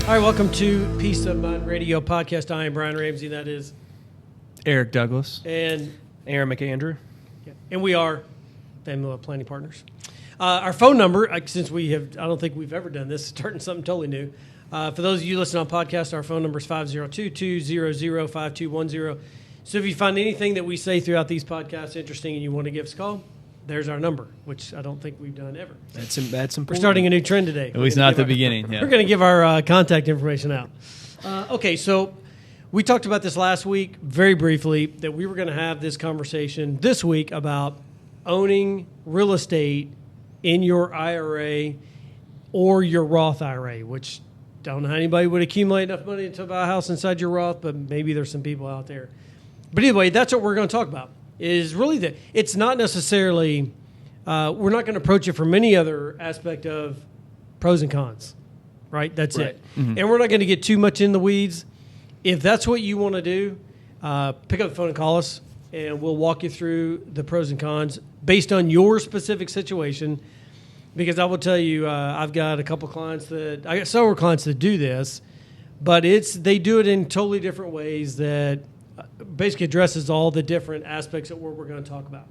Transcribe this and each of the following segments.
All right, welcome to Peace of Mind Radio Podcast. I am Brian Ramsey. That is Eric Douglas. And Aaron McAndrew. Yeah, and we are Family Planning Partners. Our phone number, since I don't think we've ever done this, starting something totally new. For those of you listening on podcast, our phone number is 502-200-5210. So if you find anything that we say throughout these podcasts interesting and you want to give us a call, there's our number, which I don't think we've done ever. That's important. We're starting a new trend today. At least not at the beginning. Yeah. We're going to give our contact information out. Okay, so we talked about this last week very briefly, that we were going to have this conversation this week about owning real estate in your IRA or your Roth IRA, which I don't know how anybody would accumulate enough money to buy a house inside your Roth, but maybe there's some people out there. But anyway, that's what we're going to talk about. Is really it's not necessarily, we're not going to approach it from any other aspect of pros and cons, right? That's right. It. Mm-hmm. And we're not going to get too much in the weeds. If that's what you want to do, pick up the phone and call us, and we'll walk you through the pros and cons based on your specific situation. Because I will tell you, I've got several clients that do this, but they do it in totally different ways that basically addresses all the different aspects of what we're going to talk about.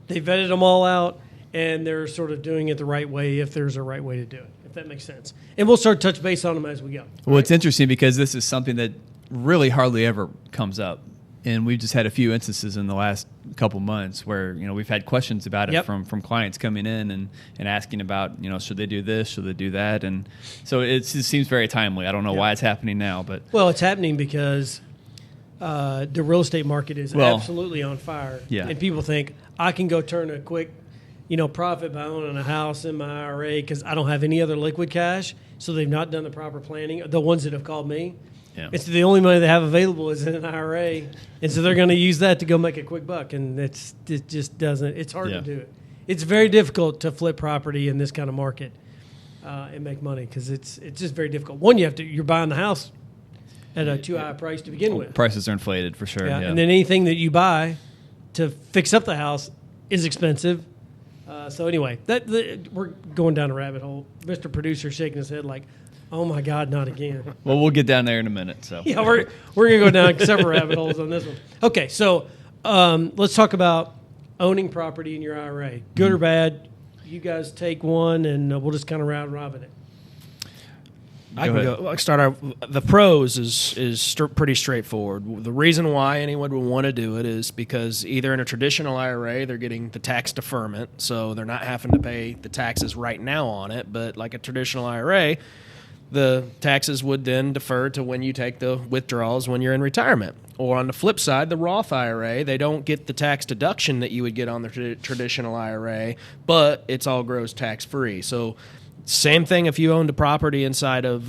They vetted them all out, and they're sort of doing it the right way, if there's a right way to do it, if that makes sense. And we'll start to touch base on them as we go. Well, It's interesting because this is something that really hardly ever comes up. And we've just had a few instances in the last couple months where, we've had questions about it from clients coming in and asking about, should they do this, should they do that? And so it seems very timely. I don't know why it's happening now, but... Well, it's happening because the real estate market is absolutely on fire. Yeah. And people think, I can go turn a quick, profit by owning a house in my IRA because I don't have any other liquid cash, so they've not done the proper planning, the ones that have called me. Yeah. It's the only money they have available is in an IRA, and so they're going to use that to go make a quick buck, and it just doesn't. It's hard to do it. It's very difficult to flip property in this kind of market and make money because it's just very difficult. One, you're buying the house at a too high price to begin with. Prices are inflated for sure. Yeah. And then anything that you buy to fix up the house is expensive. So anyway, we're going down a rabbit hole. Mr. Producer shaking his head like, oh my God, not again. Well, we'll get down there in a minute. So yeah, we're going to go down several rabbit holes on this one. Okay, so let's talk about owning property in your IRA. Good or bad? You guys take one, and we'll just kind of round robin it. I can go. Start out. The pros is pretty straightforward. The reason why anyone would want to do it is because either in a traditional IRA they're getting the tax deferment, so they're not having to pay the taxes right now on it. But like a traditional IRA, the taxes would then defer to when you take the withdrawals when you're in retirement. Or on the flip side, the Roth IRA, they don't get the tax deduction that you would get on the traditional IRA, but it's all gross tax-free. So same thing if you owned a property inside of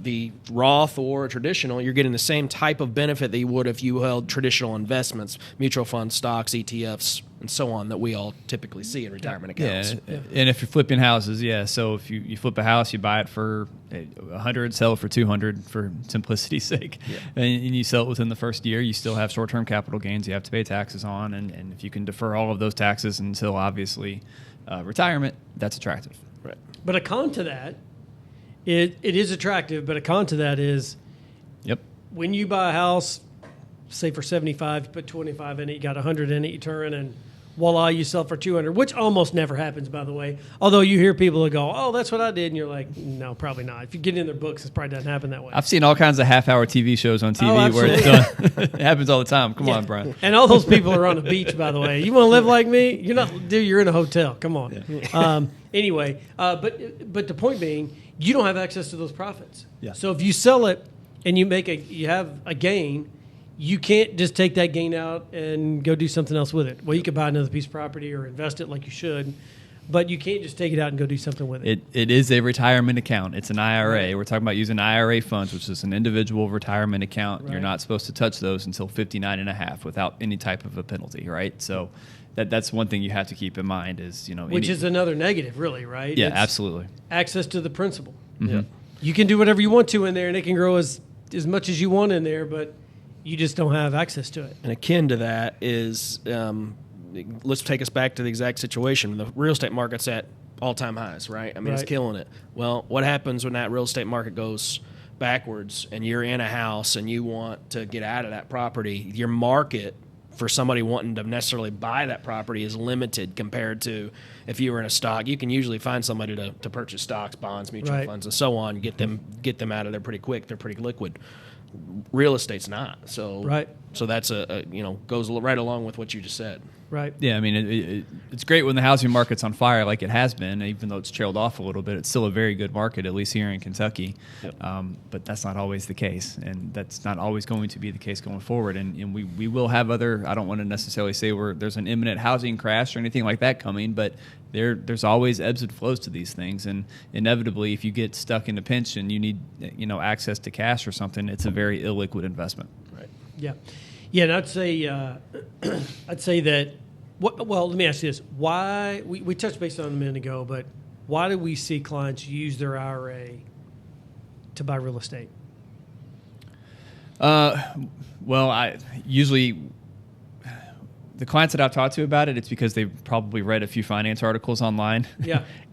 the Roth or a traditional, you're getting the same type of benefit that you would if you held traditional investments, mutual funds, stocks, ETFs, and so on that we all typically see in retirement accounts. Yeah. And if you're flipping houses, so if you flip a house, you buy it for $100, sell it for $200 for simplicity's sake, and you sell it within the first year, you still have short-term capital gains you have to pay taxes on, and if you can defer all of those taxes until obviously retirement, that's attractive. Right. But a con to that, it is attractive, but a con to that is when you buy a house, say for $75, you put $25 in it, you got $100 in it, you turn and voila, you sell for $200, which almost never happens, by the way. Although you hear people that go, oh, that's what I did, and you're like, no, probably not. If you get in their books, it probably doesn't happen that way. I've seen all kinds of half-hour TV shows on TV where it's done. It happens all the time. Come on, Brian. And all those people are on the beach, by the way. You want to live like me? You're not, dude, you're in a hotel. Come on. Yeah. Anyway, but the point being, you don't have access to those profits. Yeah. So if you sell it and you have a gain, you can't just take that gain out and go do something else with it. Well, you could buy another piece of property or invest it like you should, but you can't just take it out and go do something with it. It is a retirement account. It's an IRA. Right. We're talking about using IRA funds, which is an individual retirement account. Right. You're not supposed to touch those until 59 and a half without any type of a penalty, right? So that's one thing you have to keep in mind is, which is another negative, really, right? Yeah, absolutely. Access to the principal. Mm-hmm. Yeah. You can do whatever you want to in there, and it can grow as much as you want in there, but you just don't have access to it. And akin to that is, let's take us back to the exact situation. The real estate market's at all-time highs, right? I mean, It's killing it. Well, what happens when that real estate market goes backwards and you're in a house and you want to get out of that property, your market for somebody wanting to necessarily buy that property is limited compared to if you were in a stock. You can usually find somebody to purchase stocks, bonds, mutual funds, and so on, get them out of there pretty quick. They're pretty liquid. Real estate's not. So so that's goes right along with what you just said. Right. Yeah, I mean, it's great when the housing market's on fire like it has been, even though it's trailed off a little bit. It's still a very good market, at least here in Kentucky. Yep. But that's not always the case, and that's not always going to be the case going forward. And we will have other, I don't want to necessarily say there's an imminent housing crash or anything like that coming, but there's always ebbs and flows to these things. And inevitably, if you get stuck in a pinch and you need access to cash or something, it's a very illiquid investment. Right. Yeah. Yeah, and I'd say that. Well, let me ask you this: why we touched base on it a minute ago, but why do we see clients use their IRA to buy real estate? Well, I usually the clients that I've talked to about it, it's because they've probably read a few finance articles online,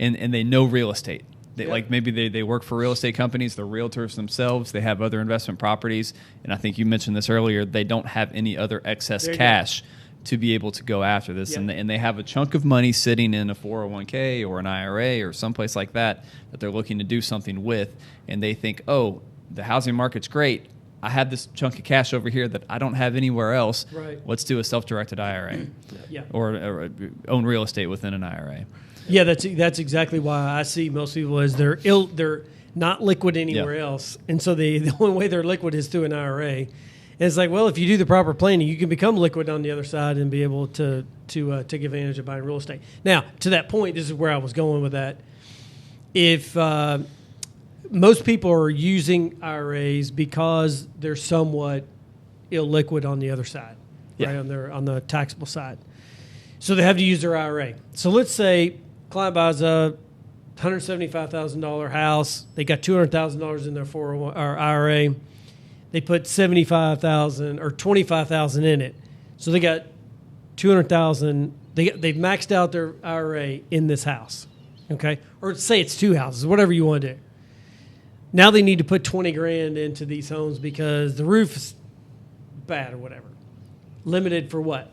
and they know real estate. Like maybe they work for real estate companies, they're realtors themselves, they have other investment properties, and I think you mentioned this earlier, they don't have any other excess cash to be able to go after this. And they have a chunk of money sitting in a 401k or an IRA or someplace like that they're looking to do something with, and they think, oh, the housing market's great, I have this chunk of cash over here that I don't have anywhere else. Right. Let's do a self-directed IRA or own real estate within an IRA. Yeah, that's exactly why I see most people as they're not liquid anywhere else, and so the only way they're liquid is through an IRA. And it's like, well, if you do the proper planning, you can become liquid on the other side and be able to take advantage of buying real estate. Now, to that point, this is where I was going with that. If most people are using IRAs because they're somewhat illiquid on the other side, right, on the taxable side, so they have to use their IRA. So let's say client buys a $175,000 house. They got $200,000 in their 401 or IRA. They put $75,000 or $25,000 in it. So they got $200,000. They've maxed out their IRA in this house, okay? Or say it's two houses, whatever you want to do. Now they need to put $20,000 into these homes because the roof is bad or whatever. Limited for what?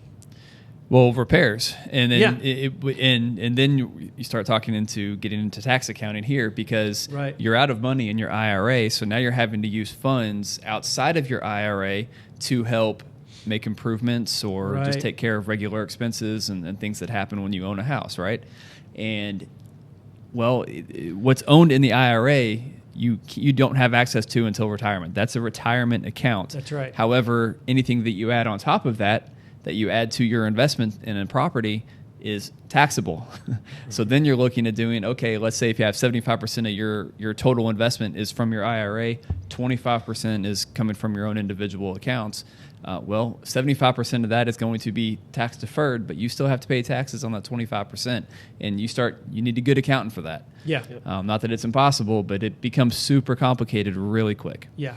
Well, repairs, and then and then you start getting into tax accounting here because you're out of money in your IRA, so now you're having to use funds outside of your IRA to help make improvements or just take care of regular expenses and things that happen when you own a house, right? And well, what's owned in the IRA, you don't have access to until retirement. That's a retirement account. That's right. However, anything that you add on top of that you add to your investment in a property is taxable. So then you're looking at doing, okay, let's say if you have 75% of your total investment is from your IRA, 25% is coming from your own individual accounts. Well, 75% of that is going to be tax deferred, but you still have to pay taxes on that 25%. And you need a good accountant for that. Yeah. Not that it's impossible, but it becomes super complicated really quick. Yeah.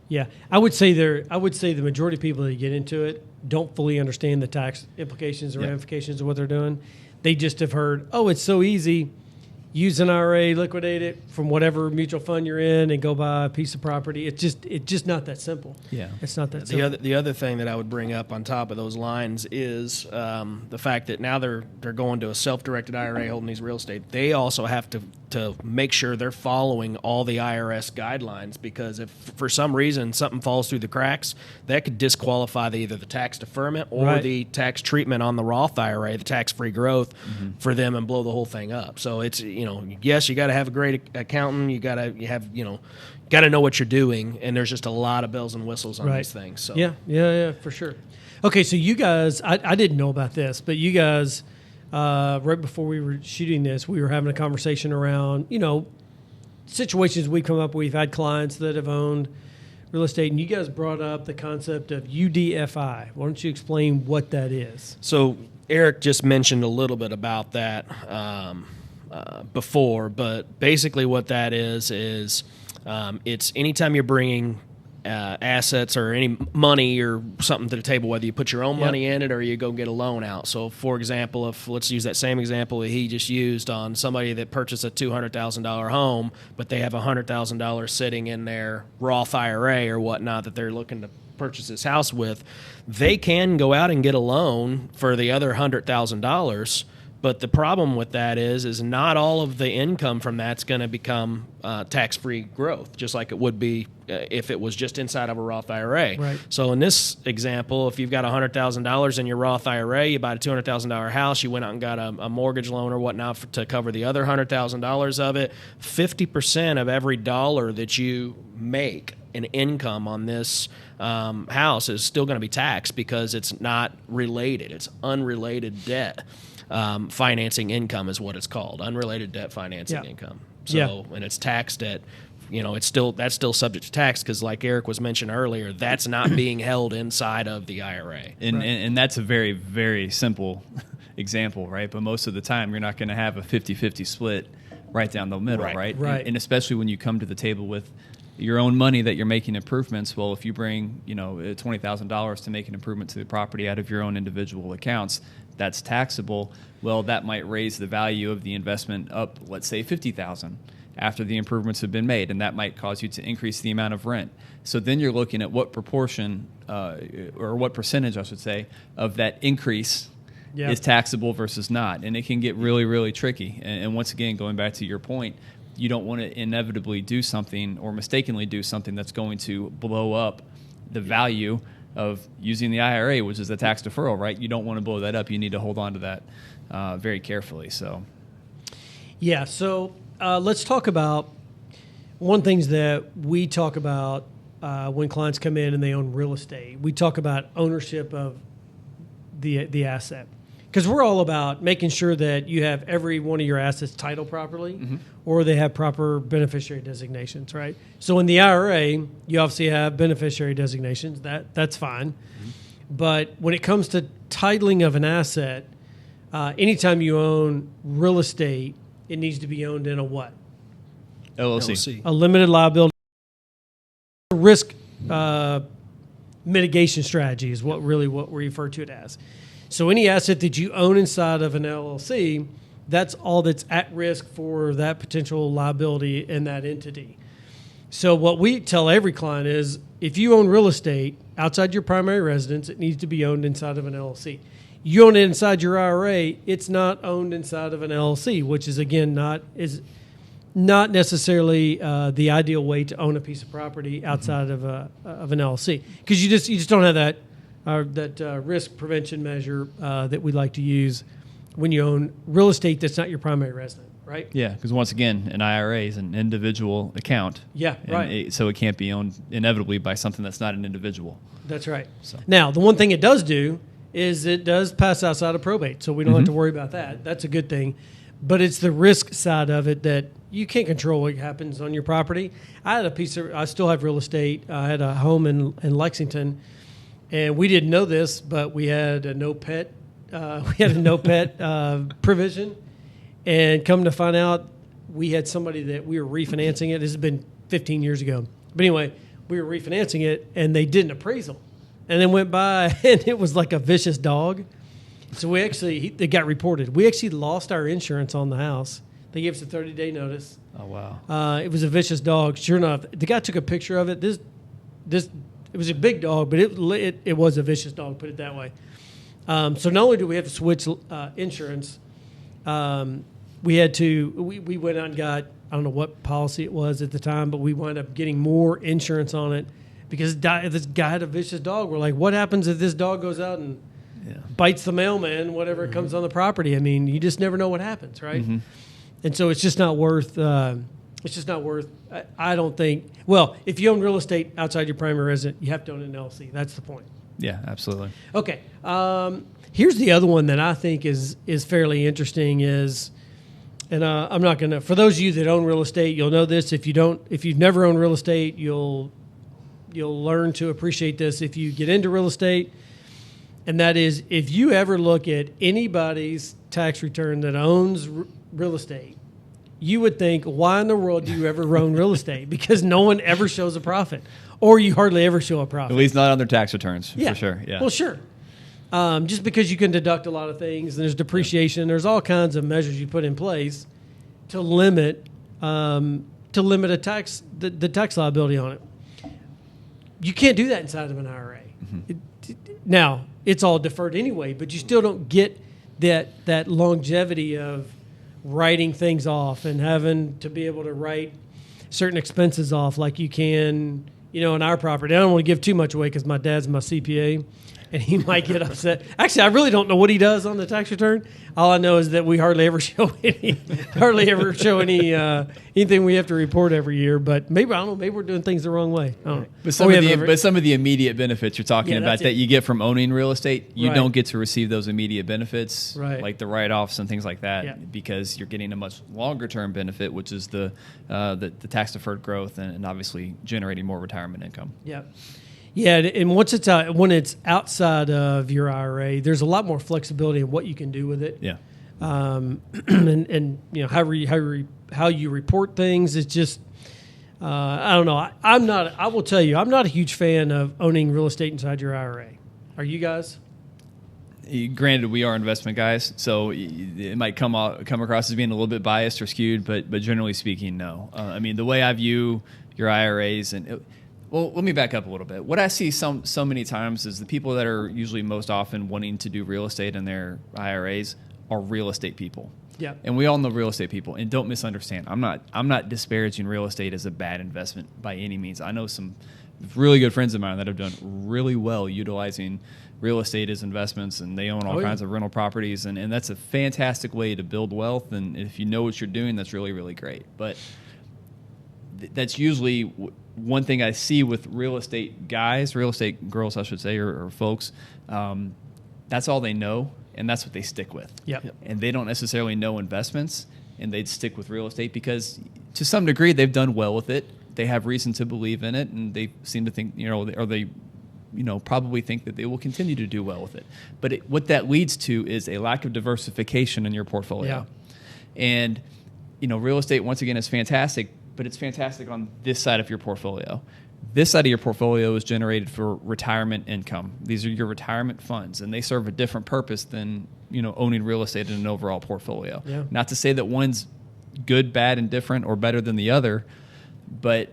Yeah. I would say the majority of people that get into it don't fully understand the tax implications or ramifications of what they're doing. They just have heard, oh, it's so easy. Use an IRA, liquidate it from whatever mutual fund you're in, and go buy a piece of property. It's just not that simple. Yeah, it's not that simple. The other thing that I would bring up on top of those lines is the fact that now they're going to a self-directed IRA holding these real estate. They also have to make sure they're following all the IRS guidelines, because if for some reason something falls through the cracks, that could disqualify either the tax deferment or the tax treatment on the Roth IRA, the tax-free growth, for them, and blow the whole thing up. So it's yes, you got to have a great accountant. You got to know what you're doing, and there's just a lot of bells and whistles on these things. So yeah, for sure. Okay, so you guys, I didn't know about this, but you guys, right before we were shooting this, we were having a conversation around situations we come up with. We've had clients that have owned real estate, and you guys brought up the concept of UDFI. Why don't you explain what that is? So Eric just mentioned a little bit about that before, but basically what that is it's anytime you're bringing assets or any money or something to the table, whether you put your own money in it or you go get a loan out. So, for example, if let's use that same example that he just used on somebody that purchased a $200,000 home, but they have $100,000 sitting in their Roth IRA or whatnot that they're looking to purchase this house with, they can go out and get a loan for the other $100,000. But the problem with that is not all of the income from that's going to become tax-free growth, just like it would be if it was just inside of a Roth IRA. Right. So in this example, if you've got $100,000 in your Roth IRA, you buy a $200,000 house, you went out and got a mortgage loan or whatnot to cover the other $100,000 of it, 50% of every dollar that you make in income on this house is still going to be taxed because it's not related. It's unrelated debt. Financing income is what it's called, unrelated debt financing income. So, and it's taxed at, that's still subject to tax because, like Eric was mentioned earlier, that's not being held inside of the IRA. And that's a very, very simple example, right? But most of the time, you're not going to have a 50-50 split right down the middle, right? And especially when you come to the table with your own money that you're making improvements. Well, if you bring, $20,000 to make an improvement to the property out of your own individual accounts, that's taxable. Well, that might raise the value of the investment up, let's say $50,000 after the improvements have been made, and that might cause you to increase the amount of rent. So then you're looking at what proportion, or what percentage, I should say, of that increase is taxable versus not, and it can get really, really tricky. And once again, going back to your point, you don't want to inevitably do something or mistakenly do something that's going to blow up the value of using the IRA, which is a tax deferral, right? You don't want to blow that up. You need to hold on to that very carefully. So let's talk about one things that we talk about when clients come in and they own real estate. We talk about ownership of the asset. Because we're all about making sure that you have every one of your assets titled properly, or they have proper beneficiary designations, right? So in the IRA, you obviously have beneficiary designations. That's fine. But when it comes to titling of an asset, anytime you own real estate, it needs to be owned in a what? LLC. A limited liability risk mitigation strategy is what we refer to it as. So any asset that you own inside of an LLC, that's all that's at risk for that potential liability in that entity. So what we tell every client is if you own real estate outside your primary residence, it needs to be owned inside of an LLC. You own it inside your IRA, it's not owned inside of an LLC, which is, again, not necessarily the ideal way to own a piece of property outside of an LLC, because you just don't have that risk prevention measure that we like to use when you own real estate that's not your primary resident, right? Yeah, because once again, an IRA is an individual account. Yeah, right. So it can't be owned inevitably by something that's not an individual. That's right. So. Now, the one thing it does do is it does pass outside of probate, so we don't have to worry about that. That's a good thing. But it's the risk side of it that you can't control what happens on your property. I still have real estate. I had a home in Lexington. And we didn't know this, but we had a no pet. Provision, and come to find out, we had somebody that we were refinancing it. This has been 15 years ago, but anyway, we were refinancing it, and they did an appraisal, and then went by, and it was like a vicious dog. So we actually, it got reported. We actually lost our insurance on the house. They gave us a 30-day notice. Oh wow! It was a vicious dog. Sure enough, the guy took a picture of it. It was a big dog, but it was a vicious dog, put it that way. So not only do we have to switch insurance, we went out and got, I don't know what policy it was at the time, but we wound up getting more insurance on it because this guy had a vicious dog. We're like, what happens if this dog goes out and bites the mailman, whatever comes on the property? I mean, you just never know what happens, right? And so it's just not worth I don't think. Well, if you own real estate outside your primary residence, you have to own an LLC. That's the point. Yeah, absolutely. Okay. Here's the other one that I think is fairly interesting is, and I'm not going to, for those of you that own real estate, you'll know this. If you've never owned real estate, you'll learn to appreciate this if you get into real estate. And that is, if you ever look at anybody's tax return that owns real estate, you would think, why in the world do you ever own real estate? Because no one ever shows a profit, or you hardly ever show a profit. At least not on their tax returns, for sure. Yeah. Well, sure. Just because you can deduct a lot of things, and there's depreciation, there's all kinds of measures you put in place to limit the tax liability on it. You can't do that inside of an IRA. Now, it's all deferred anyway, but you still don't get that longevity of writing things off and having to be able to write certain expenses off like you can, in our property. I don't want to give too much away because my dad's my CPA, and he might get upset. Actually, I really don't know what he does on the tax return. All I know is that we hardly ever show anything we have to report every year. But maybe, I don't know, maybe we're doing things the wrong way. I don't know. But some of the immediate benefits you're talking about that you get from owning real estate, you don't get to receive those immediate benefits, like the write-offs and things like that, because you're getting a much longer-term benefit, which is the tax-deferred growth and obviously generating more retirement income. Yeah. Yeah, and when it's outside of your IRA, there's a lot more flexibility in what you can do with it. Yeah, and how you report things is just I don't know. I will tell you, I'm not a huge fan of owning real estate inside your IRA. Are you guys? Granted, we are investment guys, so it might come across as being a little bit biased or skewed, but generally speaking, no. I mean, the way I view your IRAs well, let me back up a little bit. What I see so many times is the people that are usually most often wanting to do real estate in their IRAs are real estate people. Yeah. And we all know real estate people. And don't misunderstand. I'm not disparaging real estate as a bad investment by any means. I know some really good friends of mine that have done really well utilizing real estate as investments, and they own all kinds of rental properties, and that's a fantastic way to build wealth. And if you know what you're doing, that's really, really great. But that's usually one thing I see with real estate girls, I should say, or folks. That's all they know, and that's what they stick with. Yep. And they don't necessarily know investments, and they'd stick with real estate because, to some degree, they've done well with it. They have reason to believe in it, and they seem to think, probably think that they will continue to do well with it. But what that leads to is a lack of diversification in your portfolio. Yeah. And, real estate, once again, is fantastic, but it's fantastic on this side of your portfolio. This side of your portfolio is generated for retirement income. These are your retirement funds, and they serve a different purpose than, owning real estate in an overall portfolio. Yeah. Not to say that one's good, bad, and different or better than the other, but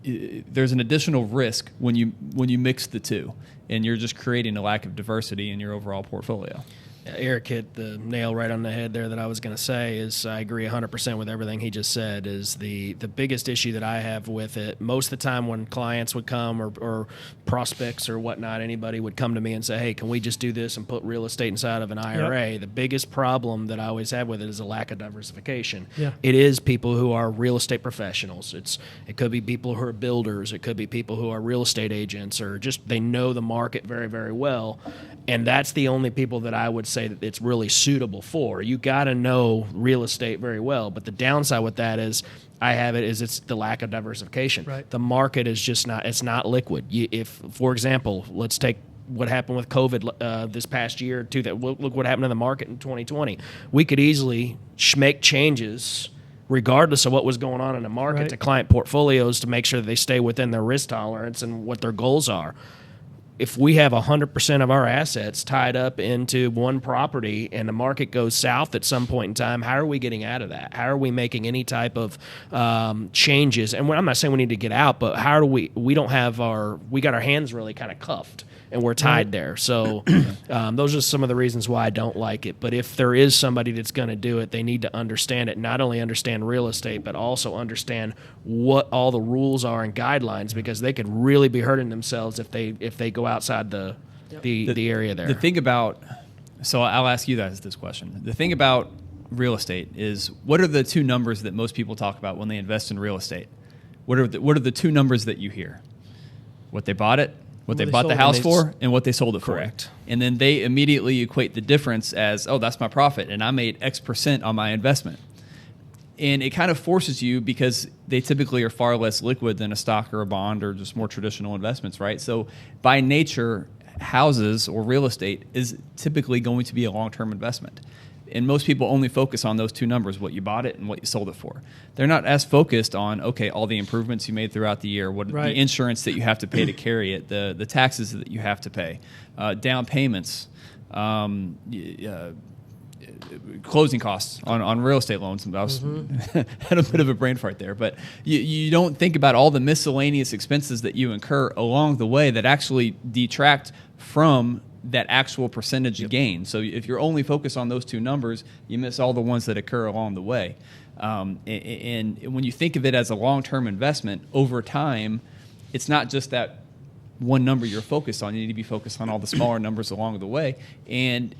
there's an additional risk when you mix the two, and you're just creating a lack of diversity in your overall portfolio. Eric hit the nail right on the head there. That I was going to say is I agree 100% with everything he just said. Is the biggest issue that I have with it. Most of the time when clients would come or prospects or whatnot, anybody would come to me and say, hey, can we just do this and put real estate inside of an IRA? Yep. The biggest problem that I always have with it is a lack of diversification. Yeah. It is people who are real estate professionals. It could be people who are builders. It could be people who are real estate agents, or just they know the market very, very well. And that's the only people that I would say that it's really suitable for. You got to know real estate very well. But the downside with that is it's the lack of diversification. Right. The market is just not liquid. If, for example, let's take what happened with COVID this past year or two. Look what happened in the market in 2020. We could easily make changes regardless of what was going on in the market to client portfolios to make sure that they stay within their risk tolerance and what their goals are. If we have 100% of our assets tied up into one property and the market goes south at some point in time, how are we getting out of that? How are we making any type of changes? And I'm not saying we need to get out, but how do we got our hands really kind of cuffed and we're tied there. So those are some of the reasons why I don't like it. But if there is somebody that's going to do it, they need to understand it, not only understand real estate, but also understand what all the rules are and guidelines, because they could really be hurting themselves if they go outside the area there. The thing about, so I'll ask you guys this question. The thing about real estate is, what are the two numbers that most people talk about when they invest in real estate? What are the two numbers that you hear? What they bought it, what they bought the house for, and what they sold it for. Correct. And then they immediately equate the difference as, oh, that's my profit, and I made X% on my investment. And it kind of forces you, because they typically are far less liquid than a stock or a bond or just more traditional investments, right? So by nature, houses or real estate is typically going to be a long-term investment. And most people only focus on those two numbers, what you bought it and what you sold it for. They're not as focused on, okay, all the improvements you made throughout the year, what the insurance that you have to pay to carry it, the taxes that you have to pay, down payments, closing costs on real estate loans. I was had a bit of a brain fart there, but you don't think about all the miscellaneous expenses that you incur along the way that actually detract from that actual percentage of gain. So if you're only focused on those two numbers, you miss all the ones that occur along the way. And when you think of it as a long-term investment, over time, it's not just that one number you're focused on. You need to be focused on all the smaller numbers along the way. And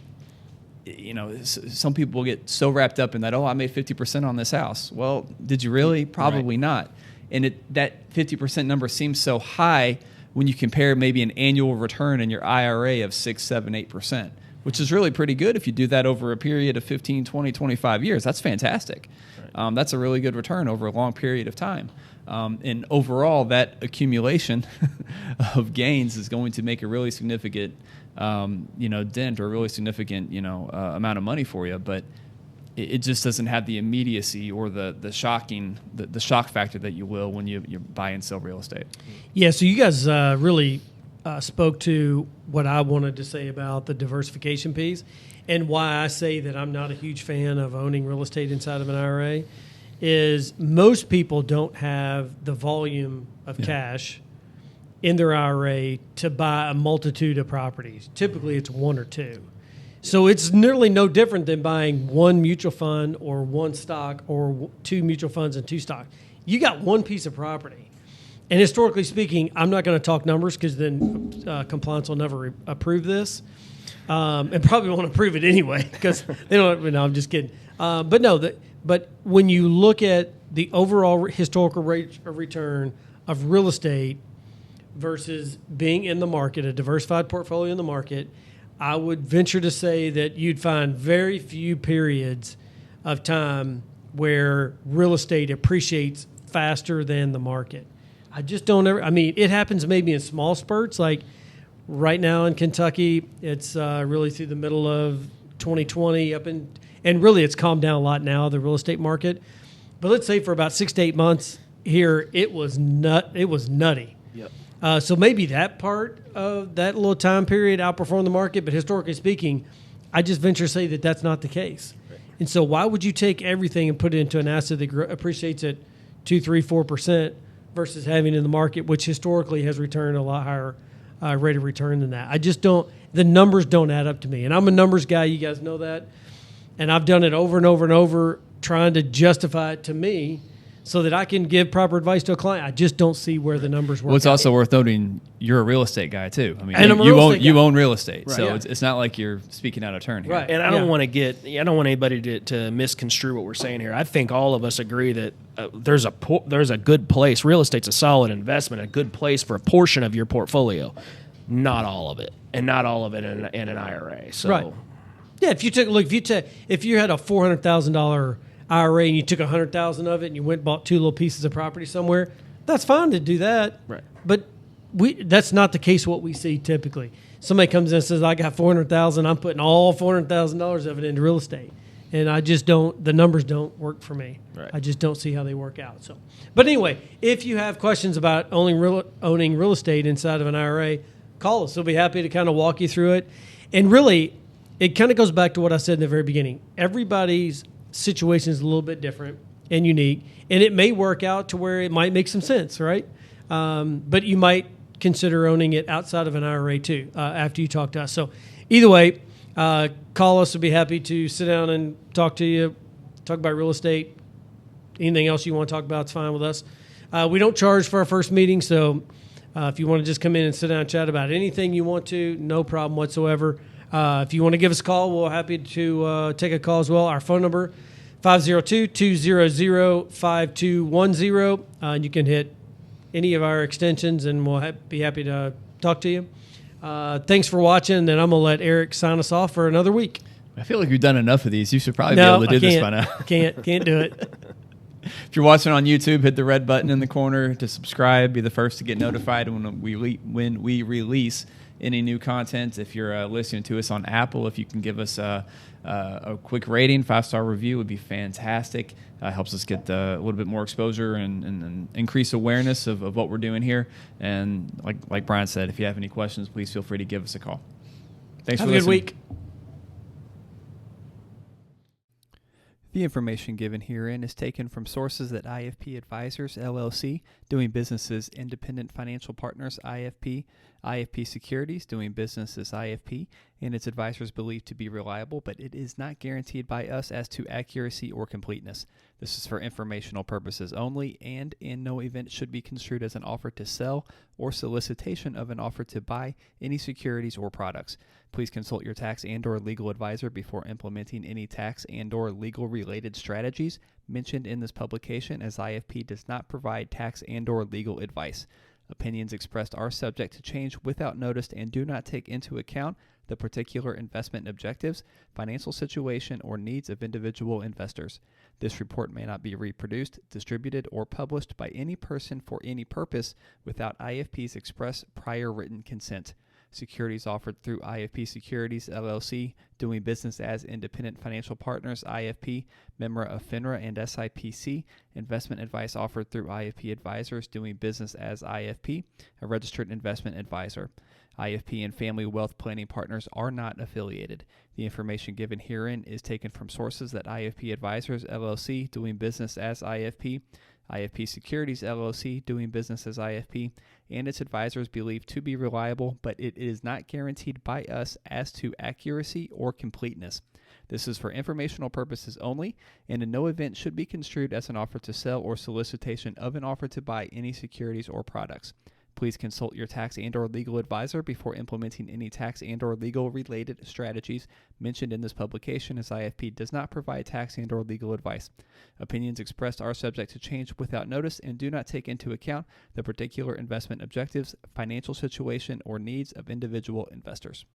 some people get so wrapped up in that, I made 50% on this house. Well, did you really? Probably not. And that 50% number seems so high when you compare maybe an annual return in your IRA of 6, 7, 8%, which is really pretty good if you do that over a period of 15, 20, 25 years. That's fantastic. Right. That's a really good return over a long period of time. And overall, that accumulation of gains is going to make a really significant dent or a really significant amount of money for you. But it just doesn't have the immediacy or the shock factor that you will when you buy and sell real estate. Yeah, so you guys really spoke to what I wanted to say about the diversification piece and why I say that I'm not a huge fan of owning real estate inside of an IRA is most people don't have the volume of cash in their IRA to buy a multitude of properties. Typically, it's one or two. So it's nearly no different than buying one mutual fund or one stock or two mutual funds and two stocks. You got one piece of property. And historically speaking, I'm not going to talk numbers because then compliance will never approve this. And probably won't approve it anyway because they don't. No, I'm just kidding. But when you look at the overall historical rate of return of real estate versus being in the market, a diversified portfolio in the market, I would venture to say that you'd find very few periods of time where real estate appreciates faster than the market. I just don't ever. I mean, it happens maybe in small spurts. Like right now in Kentucky, it's really through the middle of 2020 and really it's calmed down a lot now, the real estate market. But let's say for about 6 to 8 months here, it was nutty. Yep. So maybe that part of that little time period outperformed the market, but historically speaking, I just venture to say that that's not the case. Right. And so why would you take everything and put it into an asset that appreciates at 2, 3, 4% versus having in the market, which historically has returned a lot higher rate of return than that? I just don't. The numbers don't add up to me, and I'm a numbers guy. You guys know that, and I've done it over and over and over, trying to justify it to me so that I can give proper advice to a client. I just don't see where the numbers work. Well, it's also worth noting you're a real estate guy too. I mean, you own real estate, right. So yeah. It's not like you're speaking out of turn here. Right. And I don't want anybody to misconstrue what we're saying here. I think all of us agree that there's a good place. Real estate's a solid investment, a good place for a portion of your portfolio, not all of it, and not all of it in an IRA. So, right. Yeah. If you had a $400,000 IRA and you took $100,000 of it and you went and bought 2 little pieces of property somewhere, that's fine to do that. Right. But that's not the case what we see typically. Somebody comes in and says, I got $400,000, I'm putting all $400,000 of it into real estate. And I just don't, the numbers don't work for me. Right. I just don't see how they work out. So, but anyway, if you have questions about owning real estate inside of an IRA, call us. We'll be happy to kind of walk you through it. And really, it kind of goes back to what I said in the very beginning. Everybody's situation is a little bit different and unique, and it may work out to where it might make some sense, right? But you might consider owning it outside of an IRA too after you talk to us. So either way, call us. We'll be happy to sit down and talk to you, talk about real estate. Anything else you want to talk about is fine with us. We don't charge for our first meeting, so if you want to just come in and sit down and chat about anything you want to, no problem whatsoever. If you want to give us a call, we're happy to take a call as well. Our phone number, 502-200-5210. And you can hit any of our extensions, and we'll be happy to talk to you. Thanks for watching, and I'm going to let Eric sign us off for another week. I feel like you've done enough of these. You should probably be able to do this by now. Can't do it. If you're watching on YouTube, hit the red button in the corner to subscribe. Be the first to get notified when we release any new content. If you're listening to us on Apple, if you can give us a quick rating, 5-star review would be fantastic. Helps us get a little bit more exposure and increase awareness of what we're doing here. And like Brian said, if you have any questions, please feel free to give us a call. Thanks for listening. Have a good week. The information given herein is taken from sources that IFP Advisors, LLC, doing business as Independent Financial Partners, IFP, IFP Securities, doing business as IFP, and its advisors believed to be reliable, but it is not guaranteed by us as to accuracy or completeness. This is for informational purposes only, and in no event should be construed as an offer to sell or solicitation of an offer to buy any securities or products. Please consult your tax and/or legal advisor before implementing any tax and/or legal related strategies mentioned in this publication, as IFP does not provide tax and/or legal advice. Opinions expressed are subject to change without notice and do not take into account the particular investment objectives, financial situation, or needs of individual investors. This report may not be reproduced, distributed, or published by any person for any purpose without IFP's express prior written consent. Securities offered through IFP Securities, LLC, doing business as Independent Financial Partners, IFP, member of FINRA and SIPC. Investment advice offered through IFP Advisors, doing business as IFP, a registered investment advisor. IFP and Family Wealth Planning Partners are not affiliated. The information given herein is taken from sources that IFP Advisors, LLC, doing business as IFP, IFP Securities, LLC, doing business as IFP, and its advisors believed to be reliable, but it is not guaranteed by us as to accuracy or completeness. This is for informational purposes only, and in no event should be construed as an offer to sell or solicitation of an offer to buy any securities or products. Please consult your tax and/or legal advisor before implementing any tax and/or legal related strategies mentioned in this publication, as IFP does not provide tax and/or legal advice. Opinions expressed are subject to change without notice and do not take into account the particular investment objectives, financial situation, or needs of individual investors.